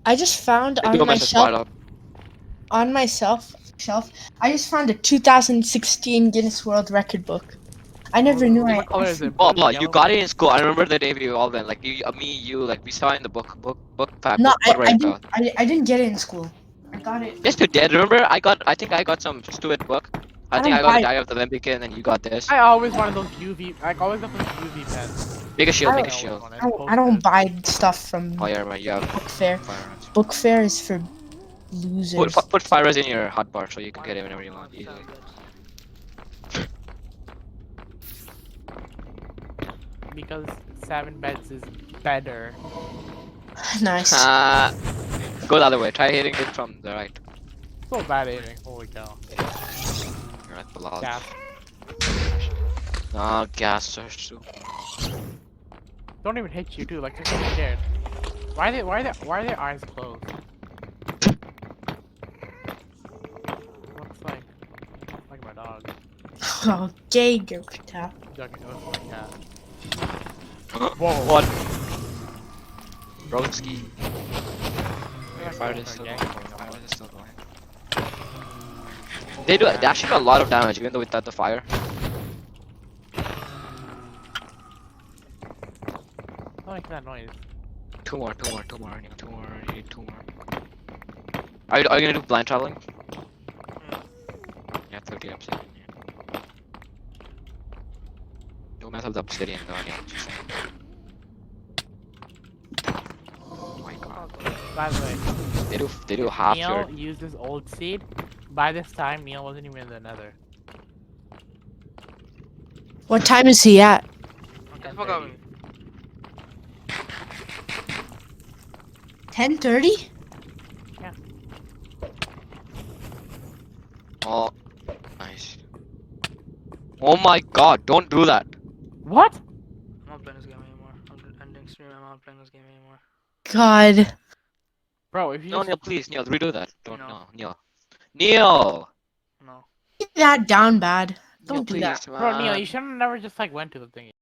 I just found The dual message file. on my shelf. I just found a 2016 Guinness World Record book. I never knew What color is it? Oh, Blue, you yellow? got it in school. I remember the day we all went. Like you, me, you. Like we saw it in the book pack. No, What right now? I didn't get it in school. I got it. Yes, you did. Remember? I think I got some stupid book. I I think don't I got the buy. Diary of the Olympic, and then you got this. I always wanted those UV. Like always got those UV pens. Make a shield. I Make a always shield. wanted I don't posters. buy stuff from Oh yeah, right. You have Book Fair. firearms. Book Fair is for losers. Put fires in your hotbar so you can get it whenever you want easily. Because 7 beds is better. Nice. Go the other way. Try hitting it from the right. So bad aiming. Holy cow. You're at the lodge. Gas. No, gas search too. Don't even hit you too. Like they're so scared. Why are their eyes closed? Looks like my dog. Oh, gay girl tap. Duck it looks like cat. Whoa. What? Brodsky. Fire is still Okay. going. Fire is still going. They actually do a lot of damage even though without the fire. I like that noise. Two more. I need two more. Are you gonna do blind traveling? Yeah, 30 obsidian. Yeah. No matter the obsidian though, yeah. Just saying. Oh my god. By the way, They do half Neil your. used his old seed. By this time, Neil wasn't even in the Nether. What time is he at? Yes, Bagawi. 10:30? Oh, nice. Oh my god! Don't do that. What? I'm not playing this game anymore. I'm ending stream. I'm not playing this game anymore. God. Bro, if you No, just... Neil, please, Neil, redo that. Don't No. no, Neil. Neil. No. Get that down bad. Neil, Don't do that. please, Bro, Neil, man. you should have never just like went to the thing.